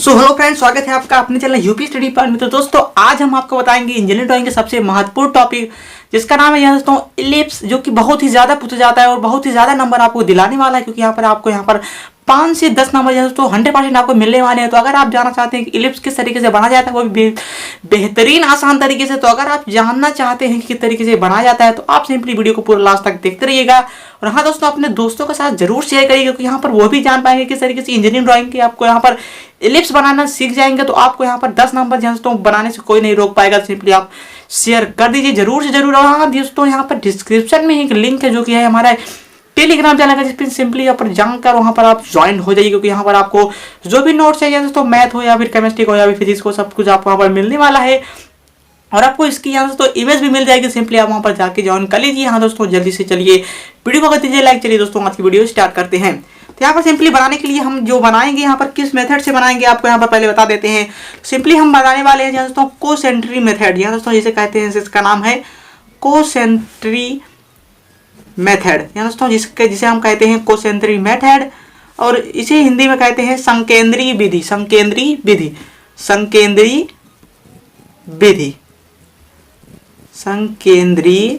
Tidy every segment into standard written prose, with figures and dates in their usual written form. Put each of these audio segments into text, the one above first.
Hello friends, स्वागत है आपका अपने चैनल यूपी स्टडी पॉइंट में। तो दोस्तों आज हम आपको बताएंगे इंजीनियरिंग ड्राइंग के सबसे महत्वपूर्ण टॉपिक, जिसका नाम है यहाँ दोस्तों इलिप्स, जो कि बहुत ही ज्यादा पूछा जाता है और बहुत ही ज्यादा नंबर आपको दिलाने वाला है, क्योंकि यहाँ पर 5 से 10 नंबर दोस्तों 100% आपको मिलने वाले हैं। तो अगर आप जानना चाहते हैं कि इलिप्स किस तरीके से बनाया जाता है, वो भी बेहतरीन आसान तरीके से, तो अगर आप जानना चाहते हैं कि किस तरीके से बनाया जाता है तो आप सिंपली वीडियो को पूरा लास्ट तक देखते रहिएगा। और हाँ दोस्तों, अपने दोस्तों के साथ जरूर शेयर करिएगा, क्योंकि यहाँ पर वो भी जान पाएंगे किस तरीके से इंजीनियरिंग ड्राइंग की आपको यहाँ पर इलिप्स बनाना सीख जाएंगे। तो आपको यहाँ पर 10 नंबर दोस्तों बनाने से कोई नहीं रोक पाएगा। सिंपली आप शेयर कर दीजिए जरूर से जरूर। और हाँ दोस्तों, यहाँ पर डिस्क्रिप्शन में एक लिंक है जो कि है हमारा टेलीग्राम चैनल का, जिस पर सिंपली यहाँ पर जाकर वहाँ पर आप ज्वाइन हो जाइए, क्योंकि यहाँ पर आपको जो भी नोट्स चाहिए दोस्तों, मैथ हो या फिर केमिस्ट्री हो या फिर फिजिक्स हो, सब कुछ आपको वहाँ पर मिलने वाला है। और आपको इसकी यहाँ दोस्तों इमेज भी मिल जाएगी, सिंपली आप वहाँ पर जाके ज्वाइन कर लीजिए। हाँ दोस्तों, जल्दी से चलिए वीडियो को कर दीजिए लाइक। चलिए दोस्तों, आज की वीडियो स्टार्ट करते हैं। तो यहाँ पर सिंपली बनाने के लिए हम जो बनाएंगे, यहाँ पर किस मेथड से बनाएंगे आपको यहाँ पर पहले बता देते हैं। सिंपली हम बनाने वाले हैं दोस्तों कोसेंट्री मेथड। यहाँ दोस्तों जिसे कहते हैं, इसका नाम है कोसेंट्री मेथड। यहाँ दोस्तों जिसे हम कहते हैं कोसेंट्री मेथड, और इसे हिंदी में कहते हैं संकेंद्रीय विधि। संकेंद्रीय विधि, संकेंद्रीय विधि, संकेंद्रीय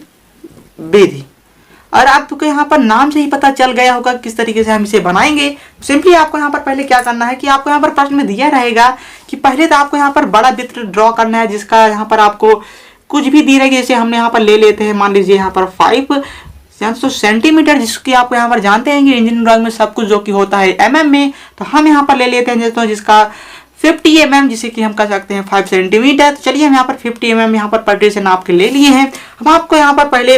विधि। और आपको यहाँ पर नाम से ही पता चल गया होगा किस तरीके से हम इसे बनाएंगे। सिंपली आपको यहाँ पर पहले क्या करना है कि आपको यहाँ पर प्रश्न में दिया रहेगा कि पहले तो आपको यहाँ पर बड़ा वृत्त ड्रॉ करना है, जिसका यहाँ पर आपको कुछ भी दी रहेगी। जैसे हमने यहाँ पर ले लेते हैं, मान लीजिए यहाँ पर 5 सेंटीमीटर, जिसकी आपको यहाँ पर जानते हैं कि इंजीनियरिंग ड्राइंग में सब कुछ जो कि होता है mm में, तो हम यहाँ पर ले लेते हैं दोस्तों जिसका 50 mm, जिसे कि हम कह सकते हैं 5 सेंटीमीटर। तो चलिए हम यहाँ पर 50 mm यहाँ पर पट्टी से नाप के ले लिए हैं। हम आपको यहाँ पर पहले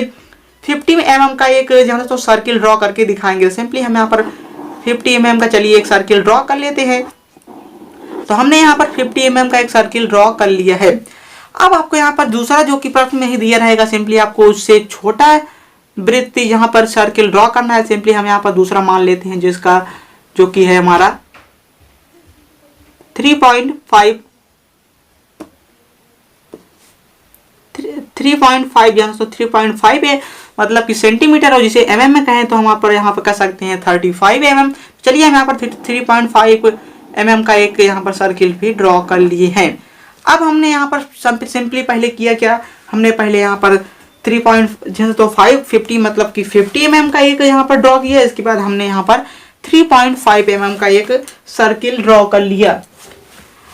50 mm का एक यहाँ तो सर्किल ड्रॉ करके दिखाएंगे। सिंपली हम यहाँ पर 50 mm का चलिए एक सर्किल ड्रॉ कर लेते हैं। तो हमने यहाँ पर 50 mm का एक सर्किल ड्रॉ कर लिया है। अब आपको यहाँ पर दूसरा जो कि प्रश्न में ही दिया रहेगा, सिंपली आपको उससे छोटा वृत्त यहाँ पर सर्किल ड्रॉ करना है। सिंपली हम यहाँ पर दूसरा मान लेते हैं, जिसका जो कि है हमारा 3.5 यहाँ तो 3.5 है, मतलब कि सेंटीमीटर, और जिसे mm में कहें तो हम यहाँ पर कह सकते हैं 35 mm। चलिए हम यहाँ पर 3.5 mm का एक यहाँ पर सर्किल भी ड्रॉ कर लिए हैं। अब हमने यहाँ पर सिंपली पहले किया क्या, हमने पहले यहाँ पर 3.5 मतलब कि 50 mm का एक यहाँ पर ड्रॉ किया। इसके बाद हमने यहाँ पर 3.5 mm का एक सर्किल ड्रॉ कर लिया।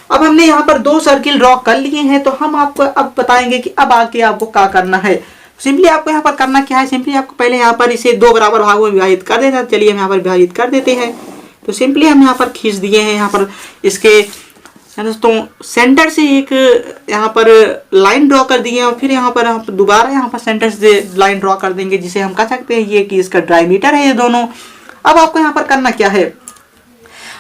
अब हमने यहाँ पर 2 सर्किल ड्रॉ कर लिए हैं, तो हम आपको अब बताएंगे कि अब आगे आपको क्या करना है। सिंपली आपको यहाँ पर करना क्या है, सिंपली आपको पहले यहाँ पर इसे 2 बराबर भागों में विभाजित कर देना। चलिए हम यहाँ पर विभाजित कर देते हैं। तो सिंपली हम यहाँ पर खींच दिए हैं, यहाँ पर इसके दोस्तों सेंटर से एक यहाँ पर लाइन ड्रॉ कर दिए, और फिर यहाँ पर दोबारा यहाँ पर सेंटर से लाइन ड्रॉ कर देंगे, जिसे हम कह सकते हैं ये कि इसका डायमीटर है ये दोनों। अब आपको यहाँ पर करना क्या है,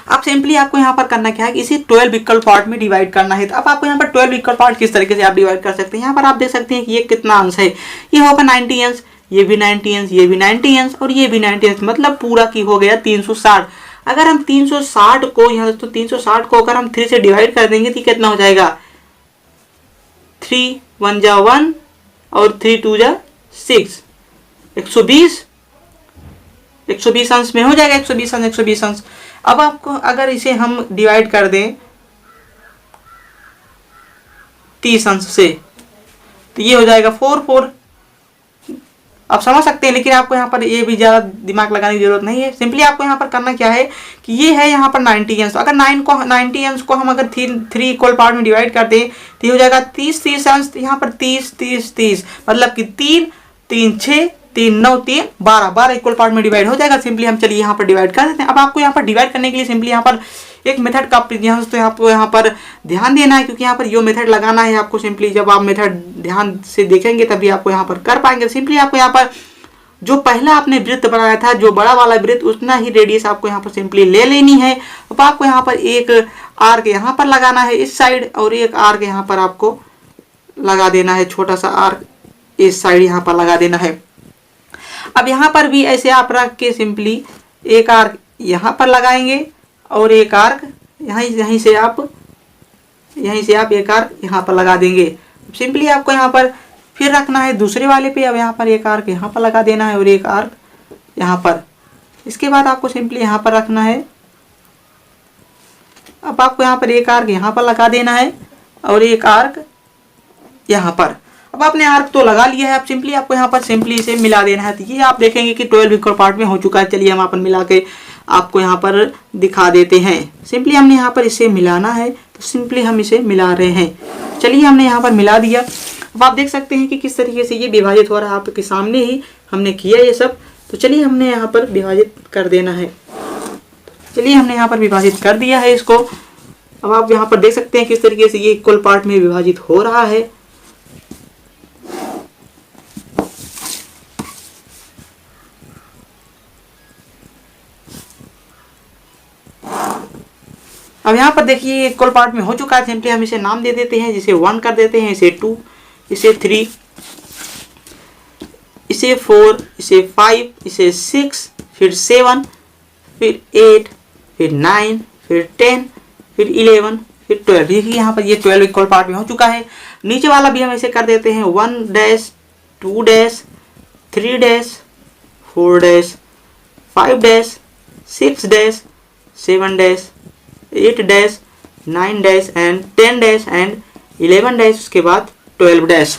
अब सिंपली आपको यहाँ पर करना क्या है, इसे 12 इक्वल पार्ट में डिवाइड करना है। तो अब आपको यहाँ पर 12 इक्वल पार्ट किस तरीके से आप डिवाइड कर सकते हैं, यहाँ पर आप देख सकते हैं कि ये कितना अंश है, ये होगा 90 अंश, ये भी 90 अंश, ये भी 90 अंश और ये भी 90 अंश, मतलब पूरा की हो गया 360। अगर हम 360 को यहाँ तो 360 को अगर हम 3 से डिवाइड कर देंगे तो कितना हो जाएगा, 3 1 जा 1 और 3 2 जा 6, 120 अंश में हो जाएगा, 120 अंश। अब आपको अगर इसे हम डिवाइड कर दें 30 अंश से, तो ये हो जाएगा 4 आप समझ सकते हैं। लेकिन आपको यहाँ पर ये भी ज़्यादा दिमाग लगाने की जरूरत नहीं है। सिंपली आपको यहाँ पर करना क्या है कि ये है यहाँ पर 90 अंश। अगर 90 अंश को हम अगर 3 इक्वल पार्ट में डिवाइड कर दें तो ये हो जाएगा 30 अंश। यहाँ पर 30 मतलब कि 3 3 6 3 9 3 12 इक्वल पार्ट में डिवाइड हो जाएगा। सिंपली हम चलिए यहाँ पर डिवाइड कर देते हैं। अब आपको यहाँ पर डिवाइड करने के लिए सिंपली यहाँ पर एक मेथड का आपको यहाँ पर ध्यान देना है, क्योंकि यहाँ पर यो मेथड लगाना है आपको। सिंपली जब आप मेथड ध्यान से देखेंगे तभी आपको यहाँ पर कर पाएंगे। सिंपली आपको यहाँ पर जो पहला आपने वृत्त बनाया था, जो बड़ा वाला वृत्त, उतना ही रेडियस आपको यहाँ पर सिंपली ले लेनी है। अब आपको यहाँ पर एक आर्क यहाँ पर लगाना है इस साइड, और एक आर्क यहाँ पर आपको लगा देना है, छोटा सा आर्क इस साइड यहाँ पर लगा देना है। अब यहाँ पर भी ऐसे आप रख के सिंपली एक आर्क यहाँ पर लगाएंगे और एक आर्क यहीं से आप एक आर्क यहाँ पर लगा देंगे। सिंपली आपको यहाँ पर फिर रखना है दूसरे वाले पे। अब यहाँ पर एक आर्क यहाँ पर लगा देना है और एक आर्क यहाँ पर। इसके बाद आपको सिंपली यहाँ पर रखना है अब आपको यहाँ पर एक आर्क यहाँ पर लगा देना है और एक आर्क यहाँ पर। अब आपने आर्क तो लगा लिया है, अब सिंपली आपको यहाँ पर सिंपली इसे मिला देना है। तो ये आप देखेंगे कि 12 इक्वल पार्ट में हो चुका है। चलिए हम यहाँ पर मिला के आपको यहाँ पर दिखा देते हैं। सिंपली हमने यहाँ पर इसे मिलाना है, तो सिंपली हम इसे मिला रहे हैं। चलिए हमने यहाँ पर मिला दिया। अब आप देख सकते हैं कि किस तरीके से ये विभाजित हो रहा है, आपके सामने ही हमने किया ये सब। तो चलिए हमने यहाँ पर विभाजित कर देना है। चलिए हमने यहाँ पर विभाजित कर दिया है इसको। अब आप यहाँ पर देख सकते हैं किस तरीके से ये इक्वल पार्ट में विभाजित हो रहा है। अब यहाँ पर देखिए इक्वल पार्ट में हो चुका है। सिंपली हम इसे नाम दे देते हैं, जिसे 1 कर देते हैं, इसे 2, इसे 3, इसे 4, इसे 5, इसे 6, फिर 7, फिर 8, फिर 9, फिर 10, फिर 11, फिर 12। देखिए यहाँ पर ये 12 इक्वल पार्ट में हो चुका है। नीचे वाला भी हम इसे कर देते हैं 1 dash 2 dash 3 dash 4 dash 5 dash 6 dash 7 dash 8 dash 9 dash and 10 dash and 11 dash, उसके बाद 12 डैश।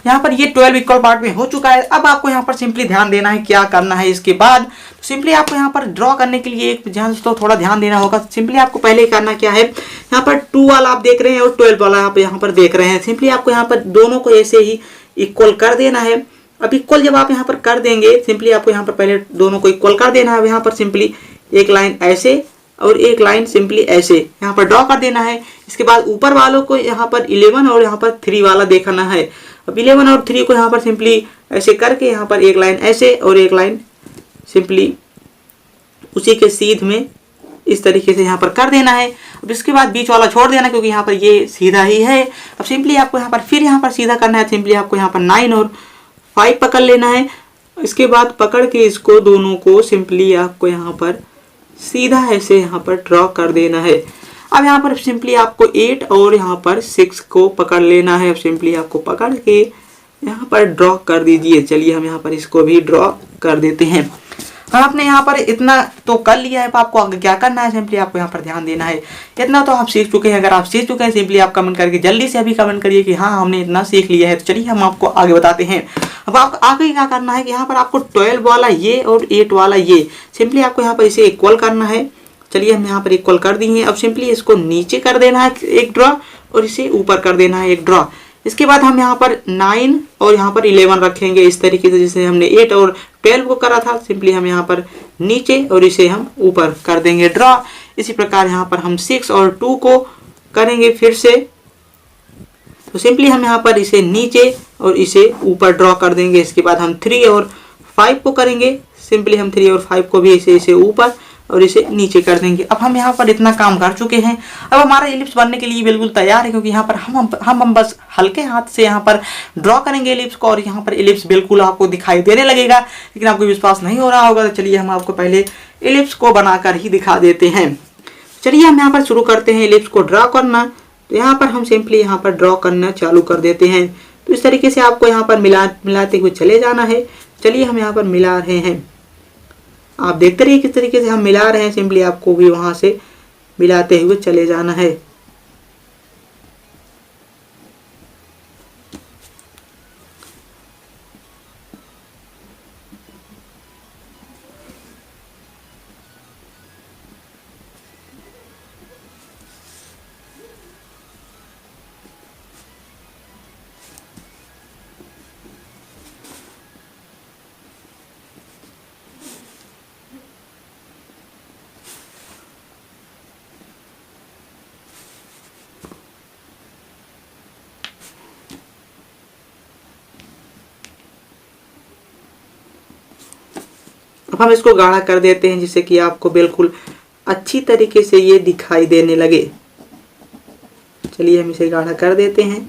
यहाँ पर ये 12 इक्वल पार्ट में हो चुका है। अब आपको यहाँ पर सिंपली ध्यान देना है क्या करना है इसके बाद। तो सिंपली आपको यहाँ पर ड्रॉ करने के लिए एक दोस्तों थोड़ा ध्यान देना होगा। सिंपली आपको पहले करना क्या है, यहाँ पर 2 वाला आप देख रहे हैं और 12 वाला आप यहाँ पर देख रहे हैं। सिंपली आपको यहाँ पर दोनों को ऐसे ही इक्वल कर देना है। अब इक्वल जब आप यहाँ पर कर देंगे, सिंपली आपको यहाँ पर पहले दोनों को इक्वल कर देना है। अब यहाँ पर सिंपली एक लाइन ऐसे और एक लाइन सिंपली ऐसे यहाँ पर ड्रॉ कर देना है। इसके बाद ऊपर वालों को यहाँ पर 11 और यहाँ पर 3 वाला देखना है। अब 11 और 3 को यहाँ पर सिंपली ऐसे करके यहाँ पर एक लाइन ऐसे और एक लाइन सिंपली उसी के सीध में इस तरीके से यहाँ पर कर देना है। अब इसके बाद बीच वाला छोड़ देना, क्योंकि यहाँ पर ये सीधा ही है। अब सिंपली आपको यहाँ पर फिर यहाँ पर सीधा करना है। सिंपली आपको यहाँ पर 9 और 5 पकड़ लेना है। इसके बाद पकड़ के इसको दोनों को सिंपली आपको यहाँ पर सीधा ऐसे यहाँ पर ड्रॉ कर देना है। अब यहाँ पर सिंपली आपको 8 और यहाँ पर 6 को पकड़ लेना है। अब सिंपली आपको पकड़ के यहाँ पर ड्रॉ कर दीजिए। चलिए हम यहाँ पर इसको भी ड्रॉ कर देते हैं। आपने यहाँ पर इतना तो कर लिया है। आपको आगे क्या करना है, सिंपली आपको यहाँ पर ध्यान देना है। इतना तो आप सीख चुके हैं। अगर आप सीख चुके हैं सिंपली आप कमेंट करके जल्दी से अभी कमेंट करिए कि हाँ हमने इतना सीख लिया है। तो चलिए हम आपको आगे बताते हैं। अब आप आगे क्या करना है कि यहाँ पर आपको 12 वाला ये और 8 वाला ये सिंपली आपको यहाँ पर इसे इक्वल करना है। चलिए हम यहाँ पर इक्वल कर दिए। अब सिंपली इसको नीचे कर देना है एक ड्रॉ और इसे ऊपर कर देना है एक ड्रॉ। इसके बाद हम यहाँ पर 9 और यहाँ पर 11 रखेंगे इस तरीके से जैसे हमने 8 और 12 को करा था। सिंपली हम यहाँ पर नीचे और इसे हम ऊपर कर देंगे ड्रॉ। इसी प्रकार यहाँ पर हम 6 और 2 को करेंगे फिर से। तो सिंपली हम यहाँ पर इसे नीचे और इसे ऊपर ड्रॉ कर देंगे। इसके बाद हम 3 और 5 को करेंगे। सिंपली हम 3 और 5 को भी इसे ऊपर और इसे नीचे कर देंगे। अब हम यहाँ पर इतना काम कर चुके हैं। अब हमारा एलिप्स बनने के लिए बिल्कुल तैयार है, क्योंकि यहाँ पर हम बस हल्के हाथ से यहाँ पर ड्रॉ करेंगे एलिप्स को और यहाँ पर एलिप्स बिल्कुल आपको दिखाई देने लगेगा। लेकिन आपको विश्वास नहीं हो रहा होगा, तो चलिए हम आपको पहले एलिप्स को बनाकर ही दिखा देते हैं। चलिए हम यहाँ पर शुरू करते हैं एलिप्स को ड्रॉ करना। तो यहाँ पर हम सिंपली यहाँ पर ड्रॉ करना चालू कर देते हैं। तो इस तरीके से आपको यहाँ पर मिलाते हुए चले जाना है। चलिए हम यहाँ पर मिला रहे हैं। आप देखते रहिए किस तरीके से हम मिला रहे हैं। सिंपली आपको भी वहां से मिलाते हुए चले जाना है। अब हम इसको गाढ़ा कर देते हैं, जिससे कि आपको बिल्कुल अच्छी तरीके से ये दिखाई देने लगे। चलिए हम इसे गाढ़ा कर देते हैं।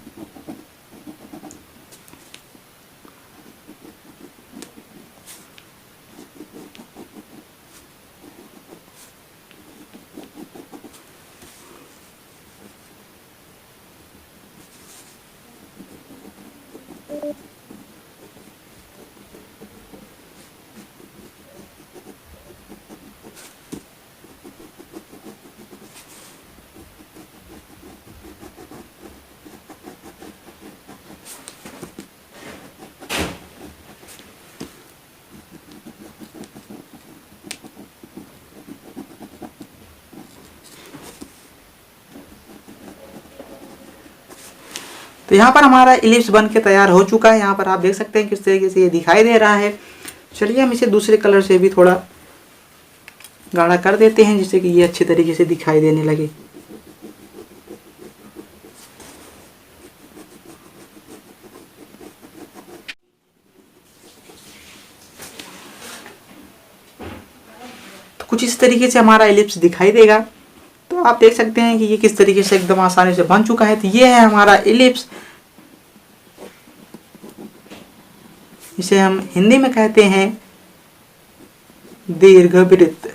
तो यहाँ पर हमारा इलिप्स बन के तैयार हो चुका है। यहाँ पर आप देख सकते हैं किस तरीके से ये दिखाई दे रहा है। चलिए हम इसे दूसरे कलर से भी थोड़ा गाढ़ा कर देते हैं जिससे कि ये अच्छे तरीके से दिखाई देने लगे। तो कुछ इस तरीके से हमारा इलिप्स दिखाई देगा। तो आप देख सकते हैं कि ये किस तरीके से एकदम आसानी से बन चुका है। तो ये है हमारा इलिप्स, इसे हम हिंदी में कहते हैं दीर्घवृत्त।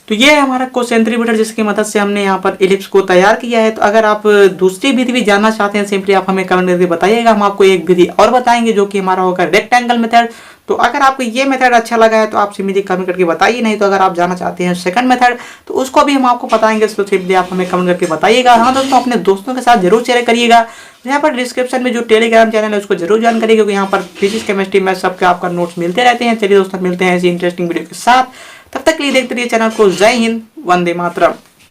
तो ये है हमारा कोसेंट्रीब्यूटर जिसकी मदद से हमने यहाँ पर इलिप्स को तैयार किया है। तो अगर आप दूसरी विधि भी जानना चाहते हैं सिंपली आप हमें कमेंट करके बताइएगा, हम आपको एक विधि और बताएंगे जो कि हमारा होगा रेक्टेंगल मेथड। तो अगर आपको ये मेथड अच्छा लगा है तो आप सिंपली कमेंट करके बताइए, नहीं तो अगर आप जानना चाहते हैं सेकंड मेथड तो उसको भी हम आपको बताएंगे, तो सिंपली आप हमें कमेंट करके बताइएगा। हाँ दोस्तों, अपने दोस्तों के साथ जरूर शेयर करिएगा। यहाँ पर डिस्क्रिप्शन में जो टेलीग्राम चैनल है उसको जरूर ज्वाइन करिएगा, क्योंकि यहाँ पर फिजिक्स केमिस्ट्री मैथ सबके आपका नोट्स मिलते रहते हैं। चलिए दोस्तों, मिलते हैं ऐसी इंटरेस्टिंग वीडियो के साथ, तब तक के लिए देखते रहिए चैनल को। जय हिंद, वंदे मातरम।